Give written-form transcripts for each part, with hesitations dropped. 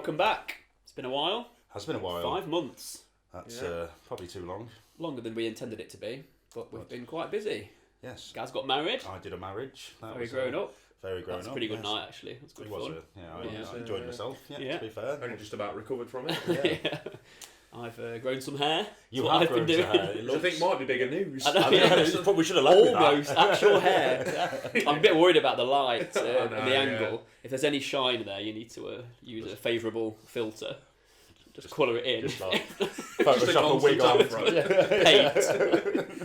welcome back. It's been a while. Has been a while. 5 months. That's probably too long. Longer than we intended it to be, but we've been quite busy. Yes. Gaz got married. I did a marriage. Very grown up. Very grown up. That's a pretty good night, actually. It was good fun. I enjoyed myself, to be fair. Only just about recovered from it. Yeah. I've grown some hair. You have grown some hair. Which I think might be bigger news. I know, Probably should have led with that. Almost actual hair. I'm a bit worried about the light and the angle. If there's any shine there, you need to use a favourable filter. Just colour it in. Just like Photoshop a wig on. Paint.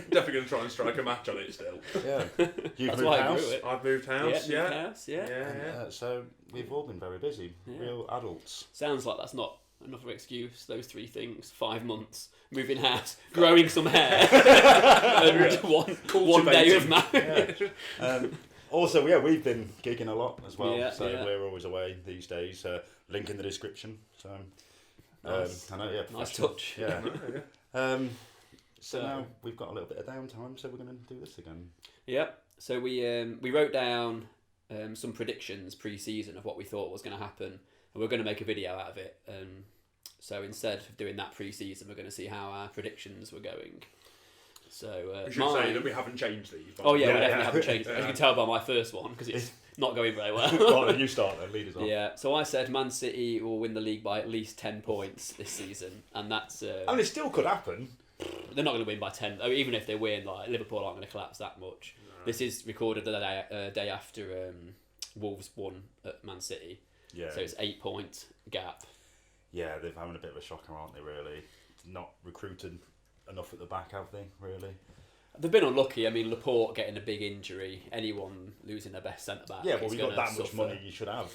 Definitely going to try and strike a match on it still. Yeah. You've That's moved why I house. grew it. I've moved house, Yeah, moved house, yeah. So we've all been very busy. Yeah. Real adults. Sounds like that's not another excuse. Those 3 things: 5 months, moving house, growing some hair, and one day of marriage. Also, we've been gigging a lot as well. Yeah, so yeah. we're always away these days. Link in the description. So Nice. I know, yeah. Nice touch. Yeah. So now we've got a little bit of downtime, so we're going to do this again. Yep. So we wrote down some predictions pre-season of what we thought was going to happen, and we're going to make a video out of it. So instead of doing that pre-season, we're going to see how our predictions were going. So We should say that we haven't changed these. Oh yeah, we definitely haven't changed. As you can tell by my first one, because it's not going very well. Go on, you start then, lead us on. Yeah, so I said Man City will win the league by at least 10 points this season, and that's... and it still could happen. They're not going to win by 10. I mean, even if they win, like Liverpool aren't going to collapse that much. No. This is recorded the day after Wolves won at Man City. Yeah. So it's 8-point gap. Yeah, they're having a bit of a shocker, aren't they, really? Not recruited enough at the back, have they, really? They've been unlucky. I mean, Laporte getting a big injury, anyone losing their best centre-back. Yeah, but we've got that much money you should have.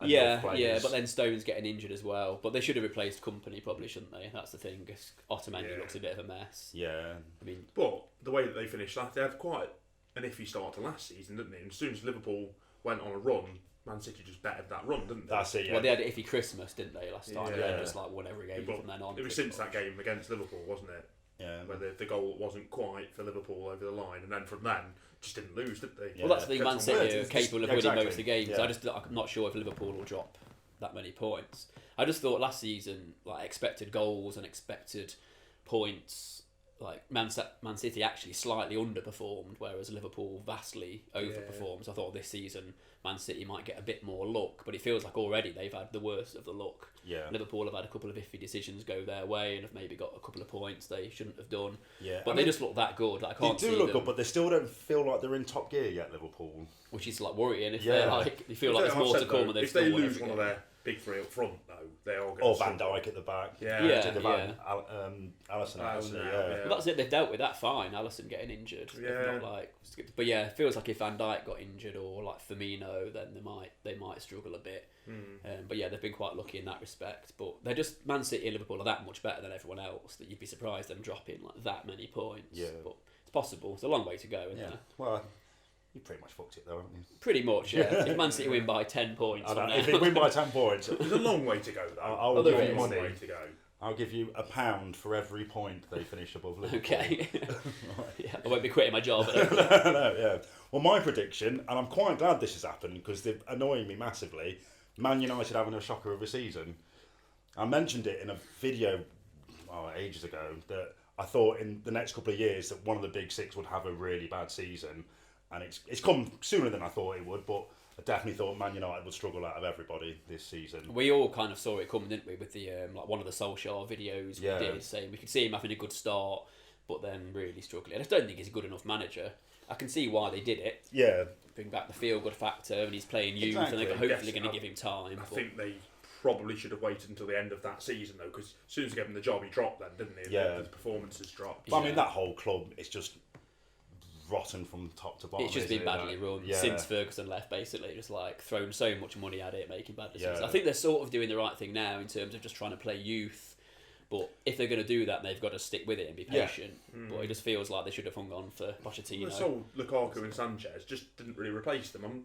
Yeah, but then Stone's getting injured as well. But they should have replaced Company, probably, shouldn't they? That's the thing. Otamendi looks a bit of a mess. Yeah. I mean, but the way that they finished that, they had quite an iffy start to last season, didn't they? And as soon as Liverpool went on a run, Man City just bettered that run, didn't they? That's it, yeah. Well, they had an iffy Christmas, didn't they, last time? Yeah. They just won every game from then on. It was since that game against Liverpool, wasn't it? Yeah. Where the goal wasn't quite for Liverpool over the line, and then from then just didn't lose, did they? Well, that's the thing. Man City are capable of winning most of the games. Yeah. I'm not sure if Liverpool will drop that many points. I just thought last season, like expected goals and expected points, like Man City actually slightly underperformed, whereas Liverpool vastly overperformed. So I thought this season Man City might get a bit more luck, but it feels like already they've had the worst of the luck. Yeah. Liverpool have had a couple of iffy decisions go their way and have maybe got a couple of points they shouldn't have done. Yeah. But they just look that good. Like, I can't they do see look them, good, but they still don't feel like they're in top gear yet, Liverpool. which is like worrying if they're like you feel like there's more to come and they've if they still won lose every one of game. their big three up front, though, they are going to. Or Van Dijk at the back. Alisson. Well, that's it. They've dealt with that fine. Alisson getting injured. Yeah. But yeah, it feels like if Van Dijk got injured or like Firmino, then they might struggle a bit. But yeah, they've been quite lucky in that respect. But they're just Man City and Liverpool are that much better than everyone else that you'd be surprised them dropping like that many points. Yeah. But it's possible. It's a long way to go, isn't Yeah. there? Well, you pretty much fucked it though, haven't you? Pretty much, yeah. If Man City win by 10 points, If they win by 10 points, There's a long way to go, though. I'll give you long money. way to go. I'll give you £1 for every point they finish above Liverpool. Okay. Yeah, I won't be quitting my job. No, yeah. Well, my prediction, and I'm quite glad this has happened because they're annoying me massively. Man United having a shocker of a season. I mentioned it in a video ages ago that I thought in the next couple of years that one of the big six would have a really bad season, and it's come sooner than I thought it would. But I definitely thought Man United would struggle out of everybody this season. We all kind of saw it coming, didn't we? With the like one of the Solskjaer videos we did, saying we could see him having a good start, but then really struggling. I just don't think he's a good enough manager. I can see why they did it. Yeah. Bring back the feel-good factor, and he's playing youth, and they're hopefully going to give him time. I think they probably should have waited until the end of that season, though, because as soon as he gave him the job, he dropped then, didn't he? Yeah. The performances dropped. But I mean, that whole club is just rotten from top to bottom. It's just been badly run Yeah. since Ferguson left, basically. Just like thrown so much money at it, making bad decisions. Yeah. I think they're sort of doing the right thing now in terms of just trying to play youth. But if they're going to do that, they've got to stick with it and be patient. But it just feels like they should have hung on for Pochettino. They sold Lukaku and Sanchez, just didn't really replace them.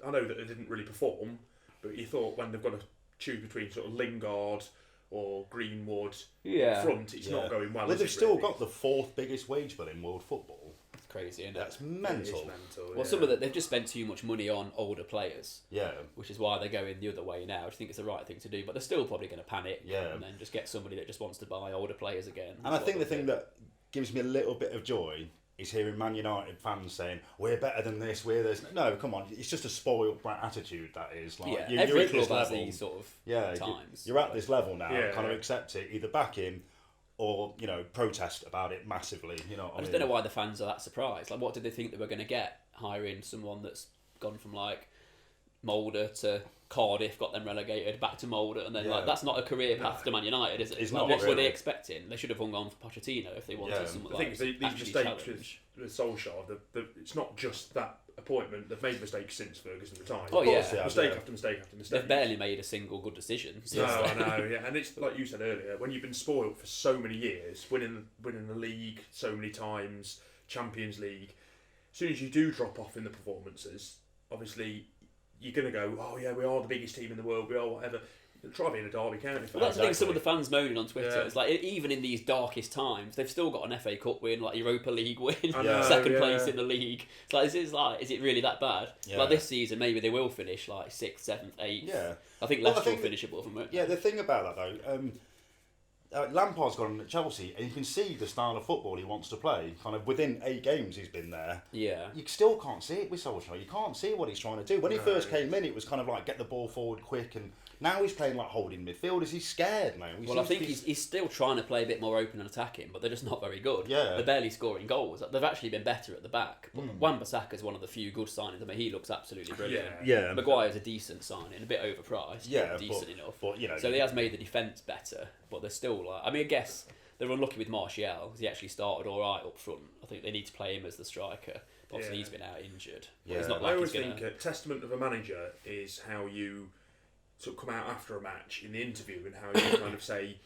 I know that they didn't really perform, but you thought when they've got to choose between sort of Lingard or Greenwood up front, it's not going well. Well, they've still got the 4th biggest wage bill in world football. crazy, isn't it? That's It mental. is mental. Well, some of they've just spent too much money on older players, Yeah. which is why they're going the other way now. I think it's the right thing to do, but they're still probably going to panic and then just get somebody that just wants to buy older players again. And I think the thing that gives me a little bit of joy is hearing Man United fans saying, we're better than this, we're this. No, come on, it's just a spoiled brat attitude, that is. Like, yeah, you're every at this club has level. these sort of Yeah, times. you're at this level now, Yeah. kind of accept it, either back in or, you know, protest about it massively. You know what I just don't know why the fans are that surprised. Like, what did they think they were going to get hiring someone that's gone from like Mulder to Cardiff, got them relegated, back to Mulder, and then like that's not a career path to Man United, is it? It's Like, not what were really. they expecting? They should have hung on for Pochettino if they wanted someone I like think these actually mistakes challenge. with Solskjaer, it's not just that appointment. They've made mistakes since Ferguson retired. Oh, yeah. Mistake after mistake after mistake. They've barely made a single good decision. No, I know, yeah, and it's like you said earlier, when you've been spoiled for so many years, winning the league so many times, Champions League, as soon as you do drop off in the performances, obviously you're going to go, oh yeah, we are the biggest team in the world, we are whatever. Try being a Derby County fan. Well, that's the thing. Some of the fans moaning on Twitter. Yeah. It's like even in these darkest times, they've still got an FA Cup win, like Europa League win, I know, second yeah. place in the league. It's like, is it really that bad? Yeah. Like this season, maybe they will finish like 6th, 7th, 8th. Yeah. I think Well, I Leicester think will finish above them. Won't they? Yeah, the thing about that though, Lampard's gone at Chelsea, and you can see the style of football he wants to play. Kind of within 8 games he's been there. Yeah. You still can't see it with Solskjaer. You can't see what he's trying to do. When he first came in, it was kind of like get the ball forward quick, and now he's playing like holding midfielders. He's scared now. Well, I think he's still trying to play a bit more open and attacking, but they're just not very good. Yeah. They're barely scoring goals. They've actually been better at the back. But Wan-Bissaka's one of the few good signings. I mean, he looks absolutely brilliant. Yeah. Maguire's a decent signing, a bit overpriced, Yeah, but decent but- enough. but, you know, so he has made the defence better, but they're still like... I mean, I guess they're unlucky with Martial, because he actually started all right up front. I think they need to play him as the striker. But obviously, he's been out injured. But Yeah. it's not I like always he's gonna... think a testament of a manager is how you sort of come out after a match in the interview and how you kind of say,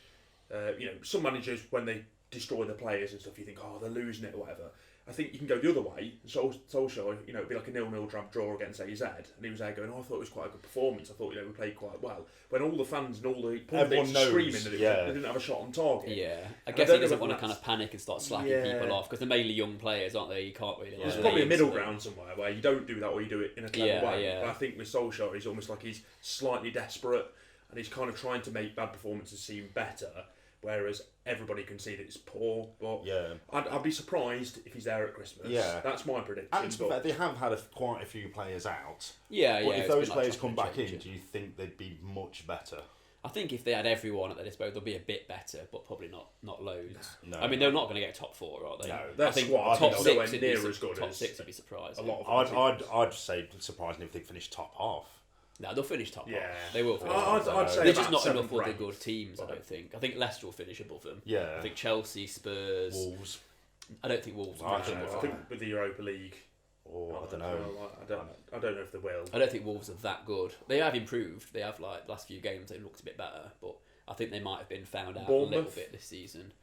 some managers, when they destroy the players and stuff, you think, oh, they're losing it or whatever. I think you can go the other way. Solskjaer, it'd be like a 0-0 draw against AZ, and he was there going, oh, I thought it was quite a good performance. I thought, we played quite well. When all the fans and all the pundits knows, screaming that they didn't have a shot on target. Yeah, I And guess don't he doesn't know want to if kind of panic and start slacking Yeah. people off, because they're mainly young players, aren't they? You can't really... There's like, probably a lead middle to them. ground somewhere where you don't do that or you do it in a clever Yeah, way. yeah. But I think with Solskjaer, he's almost like he's slightly desperate and he's kind of trying to make bad performances seem better, whereas everybody can see that it's poor. But Yeah. I'd be surprised if he's there at Christmas. Yeah. That's my prediction. And to be fair, But they have had quite a few players out. Yeah, But yeah. if it's those been like players chopping come and back in, changing. do you think they'd be much better? I think if they had everyone at their disposal, they'll be a bit better, but probably not loads. No. I mean, they're not going to get top 4, are they? No. Their I think squad top is 6 nowhere would near be as good top as 6 would be surprising. a lot of I'd say surprising if they finish top half. No, they'll finish top Yeah. half. They will finish I'd top half. say They're just about not enough 7th other ranked, good teams, I don't think. I think Leicester will finish above them. Yeah. I think Chelsea, Spurs... Wolves. I don't think Wolves will I finish don't above know. I them. think with the Europa League, Or I don't know. I don't know if they will. I don't think Wolves are that good. They have improved. They have, like, the last few games, they looked a bit better, but I think they might have been found out a little Bournemouth? bit this season.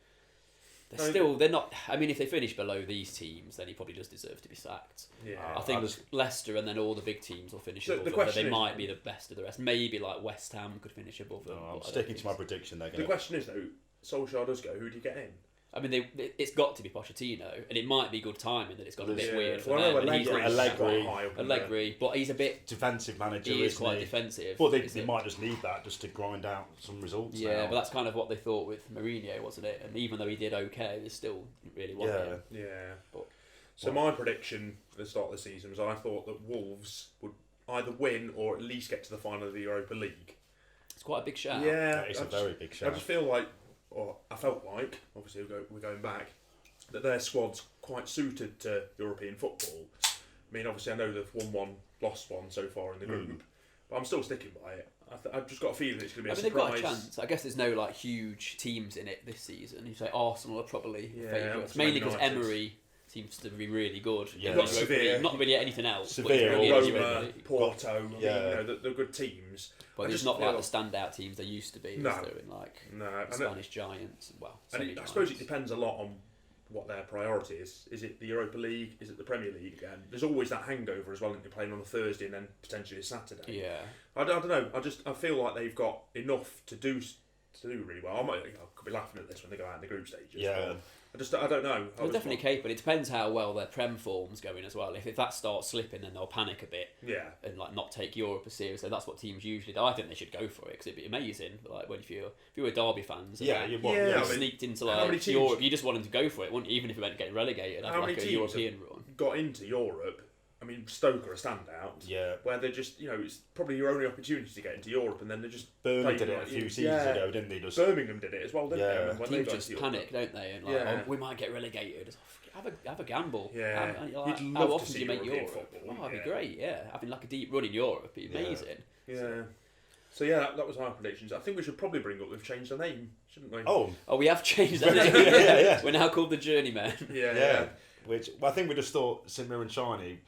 They're not... I mean, if they finish below these teams, then he probably does deserve to be sacked. Yeah. I think Leicester and then all the big teams will finish So above the them, but question they is- might be the best of the rest. Maybe, like, West Ham could finish above them. No, but I I'm don't sticking think to my so. prediction. They're The going to. question is though, Solskjaer does go. Who do you get in? I mean, it's got to be Pochettino, and it might be good timing that it's got a bit Yeah. weird for Well, I know them. and he's Allegri's like- quite high up in there. Allegri, but he's a bit... Defensive manager. He is isn't quite he? defensive. But they isn't might just need that just to grind out some results. Yeah, now. but that's kind of what they thought with Mourinho, wasn't it? And even though he did okay, they still didn't really want him. Yeah. But- So my prediction at the start of the season was I thought that Wolves would either win or at least get to the final of the Europa League. It's quite a big shout. Yeah, It's a I very big I shout. just feel like, or I felt like, obviously we're going back, that their squad's quite suited to European football. I mean, obviously I know they've won one, lost one so far in the group, but I'm still sticking by it. I've just got a feeling it's going to be I a mean, they've got a surprise. chance. I guess there's no like huge teams in it this season. You say Arsenal are probably Yeah, favourites, Man mainly because United. Emery seems to be really good. Yeah. in You've the got Europa Sevilla. League. Not really anything else. but Sevilla, he's brilliant in the Roma, Europa League. Porto, I mean, Yeah. they're good teams. But I it's just not feel- like the standout teams they used to be. No. No. In like No, the and Spanish giants. Well, I semi-giants. suppose it depends a lot on what their priority is. Is it the Europa League? Is it the Premier League again? There's always that hangover as well, that you're playing on a Thursday and then potentially a Saturday. Yeah. I don't know. I feel like they've got enough to do really well. I could be laughing at this when they go out in the group stages. Yeah. I don't know. They're definitely capable. It depends how well their Prem form's going as well. If that starts slipping, then they'll panic a bit. Yeah. And like not take Europe as seriously. That's what teams usually do. I think they should go for it because it'd be amazing. Like if you were Derby fans, Yeah, and you sneaked into how many like teams- Europe. You just want them to go for it, wouldn't you? Even if it meant getting relegated, How have many like a teams European run. got into Europe? I mean, Stoke are a standout. Yeah. Where they're just, it's probably your only opportunity to get into Europe, and then they're just. Birmingham did it a few seasons ago, didn't they? Birmingham did it as well, didn't they? When they Teams got just into panic, Europe. don't they? And like, we might get relegated. Have a gamble. Yeah. You'd How love to often see do you make European Europe? football, Oh, that'd be yeah. great. Yeah, having like a deep run in Europe, it'd be amazing. Yeah. So yeah, that was our predictions. I think we should probably bring up we've changed our name, shouldn't we? Oh, we have changed that name. Yeah. We're now called the JourneyMen. Yeah. Which I think we just thought St Mirren Shiny.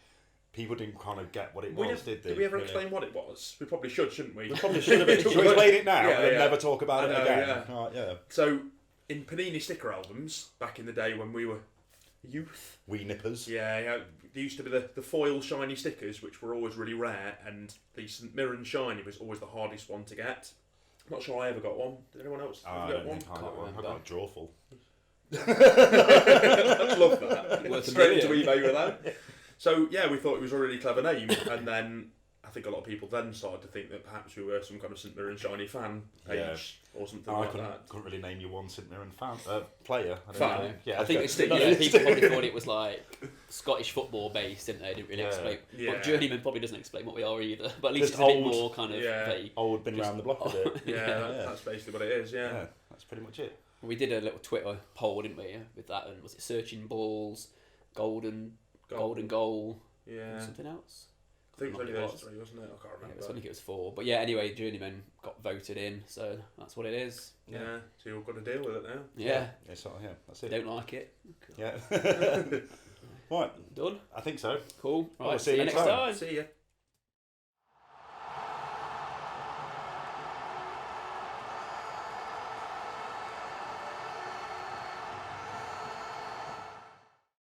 People didn't kind of get what it was, did they? Did we ever explain what it was? We probably should, shouldn't we? We probably should have. Should we explain it now and never talk about it again? Yeah. Right, yeah. So, in Panini sticker albums, back in the day when we were youth, Wee nippers. yeah, there used to be the foil shiny stickers, which were always really rare, and the St Mirren shiny was always the hardest one to get. I'm not sure I ever got one. Did anyone else I ever don't get one? think I got one. I got a drawful. I'd love that. Worth a Straight into million. eBay with that. So yeah, we thought it was a really clever name, and then I think a lot of people then started to think that perhaps we were some kind of St Mirren shiny fan page or something I like couldn't that. really name you one St Mirren player. I don't Fan. know. Yeah, I think okay. people probably thought it was like Scottish football based, didn't they? Didn't really Yeah. explain. Yeah. But Journeyman probably doesn't explain what we are either. But at least Just it's a bit old- more kind of vague. Old, been around the block a bit. Yeah, that's basically what it is. Yeah. Yeah, that's pretty much it. We did a little Twitter poll, didn't we, with that? And was it searching balls, golden goal, Yeah. and something else? I think it was only It those was. three, wasn't it? I can't Yeah, remember. I think it was 4. But yeah, anyway, Journeyman got voted in, so that's what it is. Yeah, so you've got to deal with it now. Yeah. That's If you it. don't like it. Yeah. Right, Done. I think so. Cool. Well, Right, see you see you next next time. time. See ya.